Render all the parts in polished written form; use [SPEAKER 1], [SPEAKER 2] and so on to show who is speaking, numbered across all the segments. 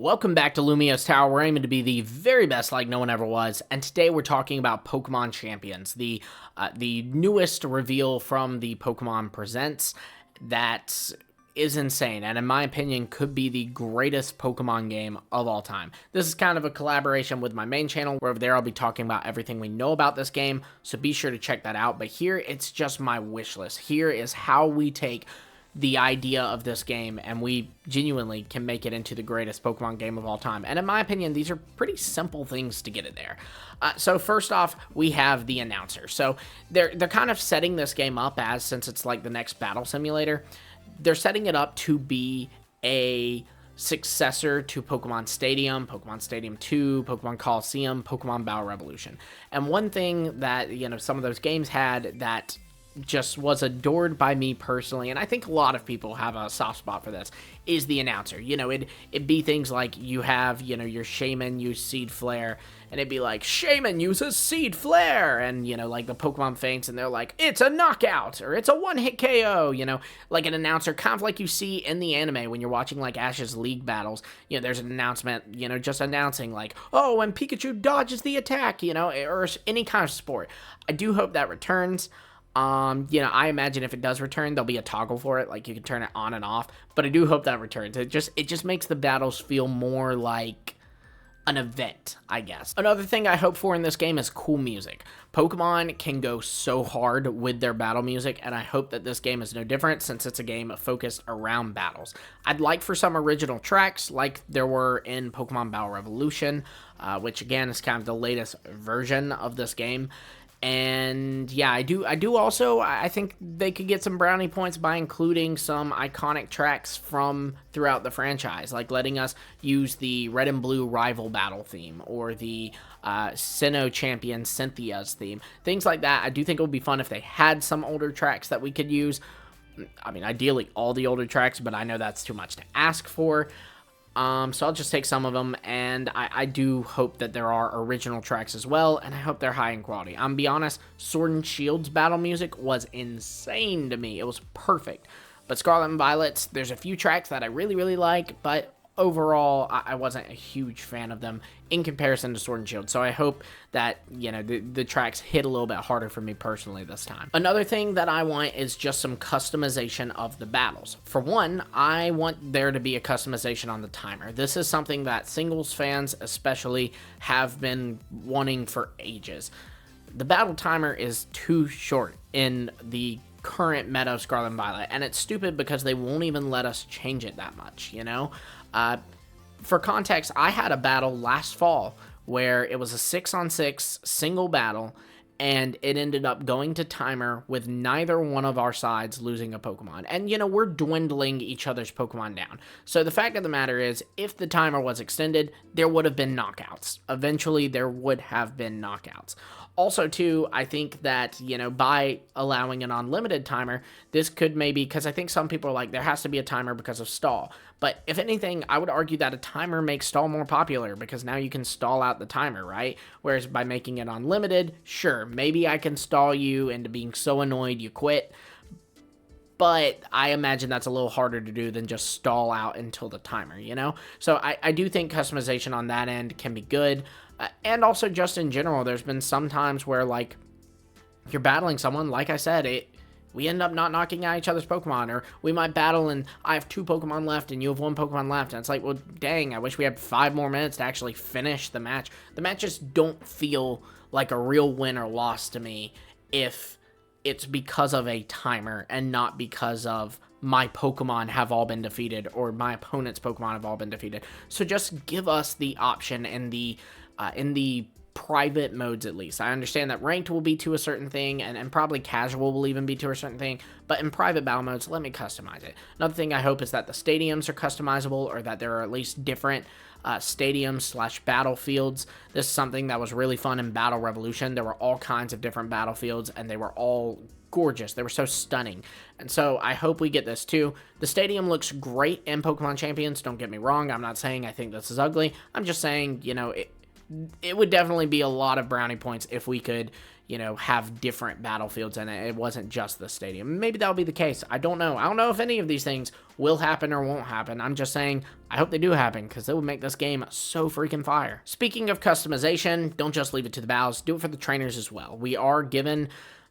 [SPEAKER 1] Welcome back to Lumio's Tower. We're aiming to be the very best like no one ever was, and today we're talking about Pokemon Champions, the newest reveal from the Pokemon Presents that is insane, and in my opinion could be the greatest Pokemon game of all time. This is kind of a collaboration with my main channel, where over there I'll be talking about everything we know about this game, so be sure to check that out. But here, it's just my wish list. Here is how we take the idea of this game and we genuinely can make it into the greatest Pokemon game of all time. And in my opinion, these are pretty simple things to get it there. So first off, we have the announcer. So they're kind of setting this game up as, since it's like the next battle simulator, they're setting it up to be a successor to Pokemon Stadium 2, Pokemon Coliseum, Pokemon Battle Revolution. And one thing that, some of those games had that just was adored by me personally, and I think a lot of people have a soft spot for this, is the announcer. It'd be things like you have, your Shaman use Seed Flare, and it'd be like, Shaman uses Seed Flare, and, like the Pokemon faints, and they're like, it's a knockout, or it's a one-hit KO, like an announcer, kind of like you see in the anime when you're watching, like, Ash's League battles, there's an announcement, just announcing, like, oh, when Pikachu dodges the attack, or any kind of sport. I do hope that returns. I imagine if it does return, there'll be a toggle for it, like you can turn it on and off, but I do hope that returns. It just makes the battles feel more like an event, I guess. Another thing I hope for in this game is cool music. Pokemon can go so hard with their battle music, and I hope that this game is no different, since it's a game focused around battles. I'd like for some original tracks, like there were in Pokemon Battle Revolution, which again is kind of the latest version of this game. And yeah, I do also, I think they could get some brownie points by including some iconic tracks from throughout the franchise, like letting us use the Red and Blue rival battle theme, or the Sinnoh champion Cynthia's theme, things like that. I do think it would be fun if they had some older tracks that we could use. I mean, ideally all the older tracks, but I know that's too much to ask for. So I'll just take some of them, and I do hope that there are original tracks as well, and I hope they're high in quality. I'm be honest, Sword and Shield's battle music was insane to me. It was perfect. But Scarlet and Violet's, there's a few tracks that I really, really like, but overall, I wasn't a huge fan of them in comparison to Sword and Shield. So I hope that, the tracks hit a little bit harder for me personally this time. Another thing that I want is just some customization of the battles. For one, I want there to be a customization on the timer. This is something that singles fans especially have been wanting for ages. The battle timer is too short in the current meta of Scarlet and Violet, and it's stupid because they won't even let us change it that much, For context, I had a battle last fall where it was a 6-on-6 single battle, and it ended up going to timer with neither one of our sides losing a Pokemon. And, we're dwindling each other's Pokemon down. So the fact of the matter is, if the timer was extended, there would have been knockouts. Eventually, there would have been knockouts. Also, too, I think that, by allowing an unlimited timer, this could maybe, because I think some people are like, there has to be a timer because of stall. But if anything, I would argue that a timer makes stall more popular, because now you can stall out the timer, right? Whereas by making it unlimited, sure, maybe I can stall you into being so annoyed you quit. But I imagine that's a little harder to do than just stall out until the timer, So I do think customization on that end can be good. And also just in general, there's been some times where, like, you're battling someone, like I said, we end up not knocking out each other's Pokemon, or we might battle and I have 2 Pokemon left and you have 1 Pokemon left, and it's like, well, dang, I wish we had 5 more minutes to actually finish the match. The matches don't feel like a real win or loss to me if it's because of a timer and not because of my Pokemon have all been defeated or my opponent's Pokemon have all been defeated. So just give us the option in the private modes, at least. I understand that ranked will be to a certain thing, and probably casual will even be to a certain thing, but in private battle modes, let me customize it. Another thing I hope is that the stadiums are customizable, or that there are at least different stadiums / battlefields. This is something that was really fun in Battle Revolution. There were all kinds of different battlefields, and they were all gorgeous. They were so stunning. And so I hope we get this too. The stadium looks great in Pokemon Champions, don't get me wrong. I'm not saying I think this is ugly. I'm just saying, it would definitely be a lot of brownie points if we could, you know, have different battlefields in it. It wasn't just the stadium. Maybe that'll be the case. I don't know. I don't know if any of these things will happen or won't happen. I'm just saying, I hope they do happen, because it would make this game so freaking fire. Speaking of customization, don't just leave it to the battles. Do it for the trainers as well. We are given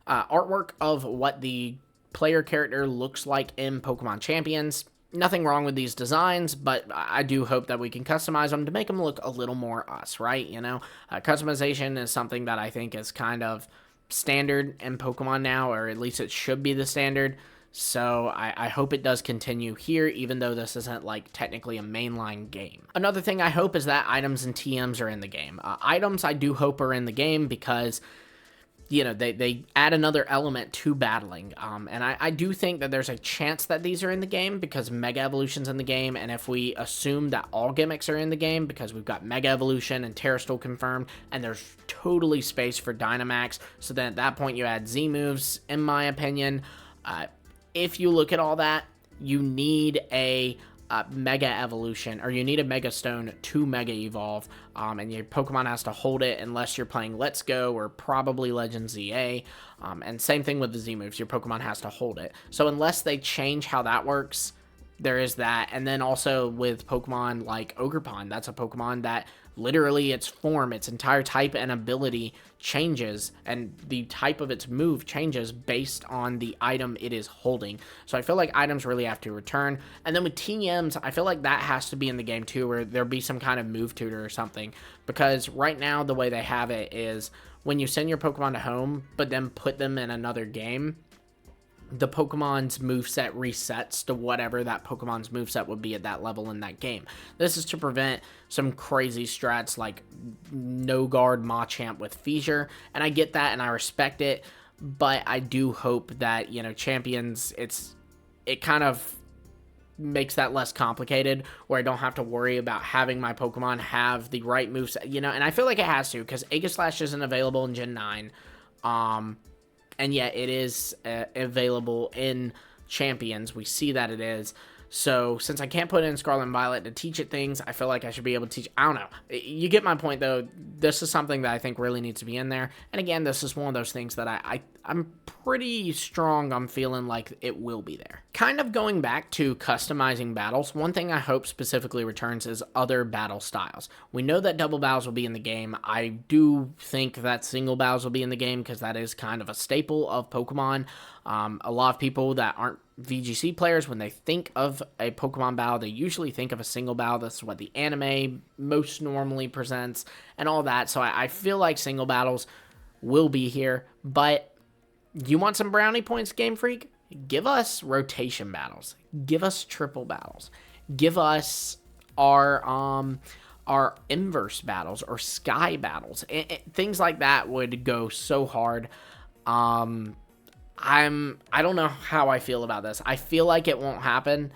[SPEAKER 1] artwork of what the player character looks like in Pokemon Champions. Nothing wrong with these designs, but I do hope that we can customize them to make them look a little more us, right? You know, customization is something that I think is kind of standard in Pokemon now, or at least it should be the standard. So I hope it does continue here, even though this isn't like technically a mainline game. Another thing I hope is that items and TMs are in the game. Items I do hope are in the game because, you know, they add another element to battling. And I do think that there's a chance that these are in the game because Mega Evolution's in the game. And if we assume that all gimmicks are in the game, because we've got Mega Evolution and Terrasteel confirmed, and there's totally space for Dynamax, so then at that point you add Z moves, in my opinion. If you look at all that, you need a Mega Evolution, or you need a Mega Stone to Mega Evolve, and your Pokemon has to hold it unless you're playing Let's Go or probably Legends ZA, and same thing with the Z moves, your Pokemon has to hold it. So unless they change how that works, there is that. And then also with Pokemon like Ogerpon, that's a Pokemon that literally its form, its entire type and ability changes, and the type of its move changes based on the item it is holding. So I feel like items really have to return. And then with TMs, I feel like that has to be in the game too, where there'll be some kind of move tutor or something, because right now the way they have it is when you send your Pokemon to home but then put them in another game, the Pokemon's moveset resets to whatever that Pokemon's moveset would be at that level in that game. This is to prevent some crazy strats like no guard Machamp with Fissure, and I get that and I respect it, but I do hope that, you know, Champions, it kind of makes that less complicated, where I don't have to worry about having my Pokemon have the right moveset, you know, and I feel like it has to, because Aegislash isn't available in Gen 9, and yet it is available in Champions. We see that it is. So since I can't put it in Scarlet and Violet to teach it things, I feel like I should be able to teach. I don't know. You get my point, though. This is something that I think really needs to be in there. And again, this is one of those things that I'm pretty strong on feeling like it will be there. Kind of going back to customizing battles, one thing I hope specifically returns is other battle styles. We know that double battles will be in the game. I do think that single battles will be in the game, because that is kind of a staple of Pokemon. A lot of people that aren't VGC players, when they think of a Pokemon battle, they usually think of a single battle. That's what the anime most normally presents and all that. So I feel like single battles will be here. But you want some brownie points, Game Freak? Give us rotation battles. Give us triple battles. Give us our inverse battles or sky battles. Things like that would go so hard. I don't know how I feel about this. I feel like it won't happen.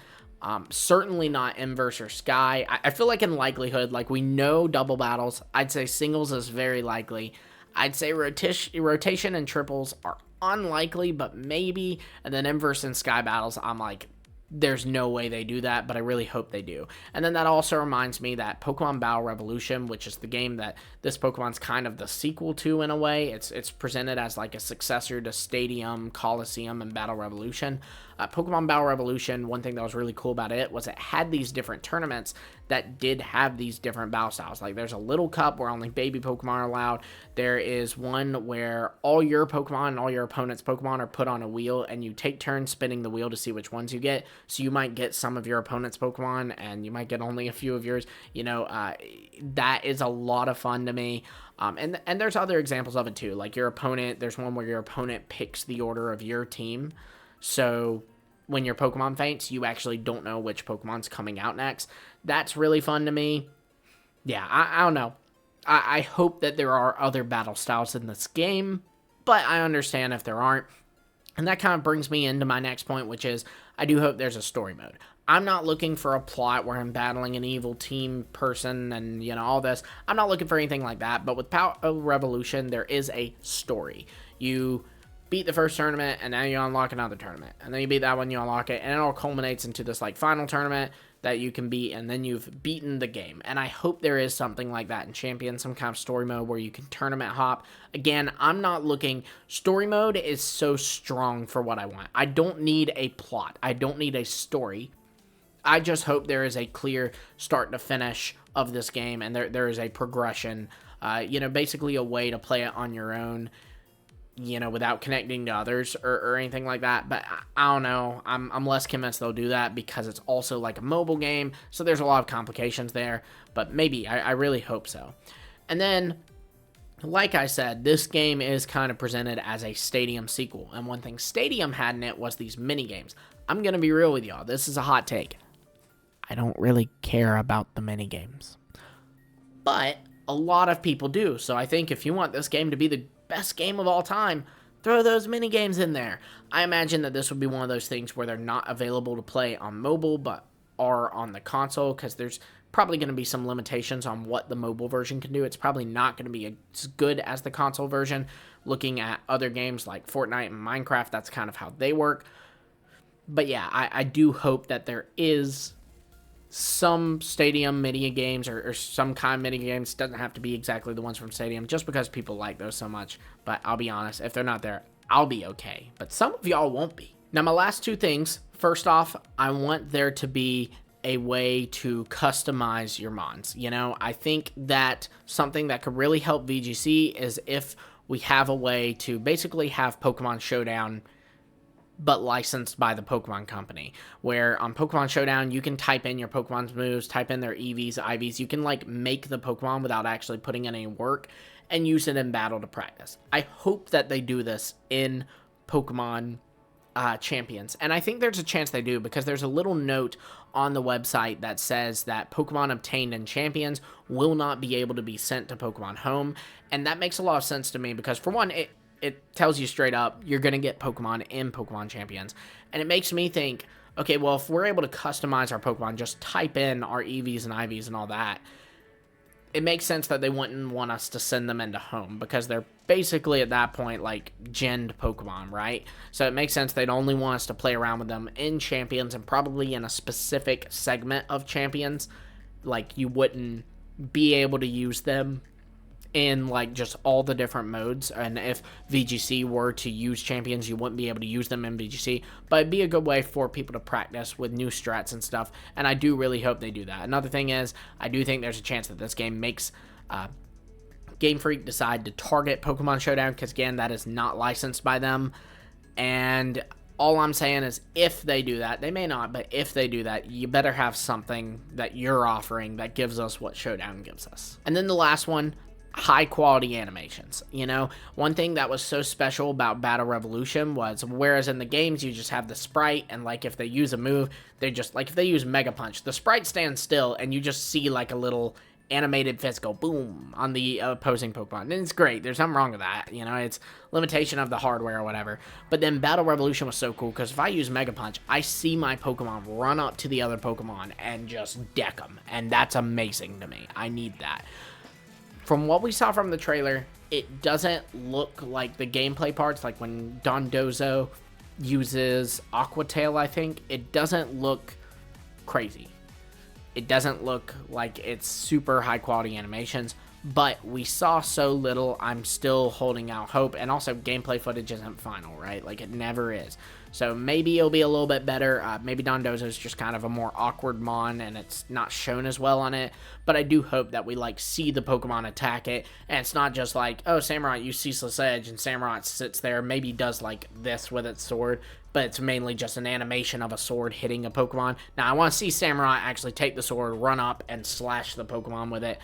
[SPEAKER 1] Certainly not inverse or sky. I feel like in likelihood, like we know double battles, I'd say singles is very likely. I'd say rotation and triples are unlikely, but maybe. And then inverse and sky battles, I'm like, there's no way they do that, but I really hope they do. And then that also reminds me that Pokemon Battle Revolution, which is the game that this Pokemon's kind of the sequel to in a way. It's presented as like a successor to Stadium, Coliseum, and Battle Revolution. Pokemon Battle Revolution, one thing that was really cool about it was it had these different tournaments that did have these different battle styles. Like there's a little cup where only baby Pokemon are allowed. There is one where all your Pokemon and all your opponent's Pokemon are put on a wheel, and you take turns spinning the wheel to see which ones you get. So you might get some of your opponent's Pokemon, and you might get only a few of yours. You know, that is a lot of fun to me. And there's other examples of it too. Like your opponent, there's one where your opponent picks the order of your team. So when your Pokemon faints, you actually don't know which Pokemon's coming out next. That's really fun to me. Yeah, I don't know. I hope that there are other battle styles in this game, but I understand if there aren't. And that kind of brings me into my next point, which is I do hope there's a story mode. I'm not looking for a plot where I'm battling an evil team person and, you know, all this. I'm not looking for anything like that. But with Power Revolution, there is a story. You beat the first tournament, and now you unlock another tournament. And then you beat that one, you unlock it, and it all culminates into this, like, final tournament. that you can beat, and then you've beaten the game. And I hope there is something like that in Champions, some kind of story mode where you can tournament hop. Again, I'm not looking... Story mode is so strong for what I want. I don't need a plot. I don't need a story. I just hope there is a clear start to finish of this game, and there is a progression, basically a way to play it on your own, without connecting to others or anything like that. But I don't know. I'm less convinced they'll do that because it's also like a mobile game, so there's a lot of complications there. But maybe. I really hope so. And then, like I said, this game is kind of presented as a Stadium sequel. And one thing Stadium had in it was these mini games. I'm going to be real with y'all. This is a hot take. I don't really care about the mini games. But a lot of people do. So I think if you want this game to be the best game of all time, throw those mini games in there. I imagine that this would be one of those things where they're not available to play on mobile, but are on the console, because there's probably going to be some limitations on what the mobile version can do. It's probably not going to be as good as the console version. Looking at other games like Fortnite and Minecraft, that's kind of how they work. But yeah, I do hope that there is some Stadium mini games or some kind of mini games. Doesn't have to be exactly the ones from Stadium, just because people like those so much. But I'll be honest, if they're not there, I'll be okay. But some of y'all won't be. Now, my last two things. First off, I want there to be a way to customize your mons. I think that something that could really help VGC is if we have a way to basically have Pokemon Showdown, but licensed by the Pokemon Company, where on Pokemon Showdown, you can type in your Pokemon's moves, type in their EVs, IVs. You can, make the Pokemon without actually putting in any work and use it in battle to practice. I hope that they do this in Pokemon Champions. And I think there's a chance they do, because there's a little note on the website that says that Pokemon obtained in Champions will not be able to be sent to Pokemon Home. And that makes a lot of sense to me, because for one, it tells you straight up, you're going to get Pokemon in Pokemon Champions. And it makes me think, okay, well, if we're able to customize our Pokemon, just type in our EVs and IVs and all that, it makes sense that they wouldn't want us to send them into Home, because they're basically at that point genned Pokemon, right? So it makes sense they'd only want us to play around with them in Champions, and probably in a specific segment of Champions. You wouldn't be able to use them in just all the different modes. And if VGC were to use Champions, you wouldn't be able to use them in VGC, but it'd be a good way for people to practice with new strats and stuff, and I do really hope they do that. Another thing is, I do think there's a chance that this game makes GameFreak decide to target Pokemon Showdown, because again, that is not licensed by them. And all I'm saying is, if they do that, they may not, but if they do that, you better have something that you're offering that gives us what Showdown gives us. And then the last one, high quality animations. One thing that was so special about Battle Revolution was, whereas in the games you just have the sprite, and if they use a move, they just, if they use Mega Punch, the sprite stands still and you just see a little animated fist go boom on the opposing Pokemon. And it's great. There's nothing wrong with that. It's limitation of the hardware or whatever. But then Battle Revolution was so cool, because if I use Mega Punch, I see my Pokemon run up to the other Pokemon and just deck them. And that's amazing to me. I need that. From what we saw from the trailer, it doesn't look like the gameplay parts, like when Dondozo uses Aqua Tail, I think. It doesn't look crazy. It doesn't look like it's super high quality animations, but we saw so little, I'm still holding out hope. And also, gameplay footage isn't final, right? It never is. So maybe it'll be a little bit better. Maybe Dondozo is just kind of a more awkward mon, and it's not shown as well on it. But I do hope that we see the Pokemon attack it, and it's not just oh, Samurott used Ceaseless Edge, and Samurott sits there, maybe does this with its sword, but it's mainly just an animation of a sword hitting a Pokemon. Now, I want to see Samurott actually take the sword, run up, and slash the Pokemon with it.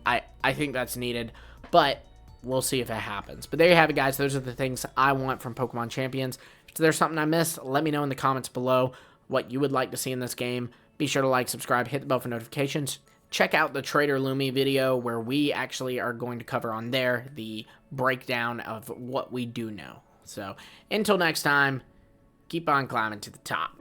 [SPEAKER 1] I think that's needed, but we'll see if it happens. But there you have it, guys. Those are the things I want from Pokemon Champions. If there's something I missed, let me know in the comments below what you would like to see in this game. Be sure to like, subscribe, hit the bell for notifications. Check out the Trader Lumi video, where we actually are going to cover on there the breakdown of what we do know. So until next time, keep on climbing to the top.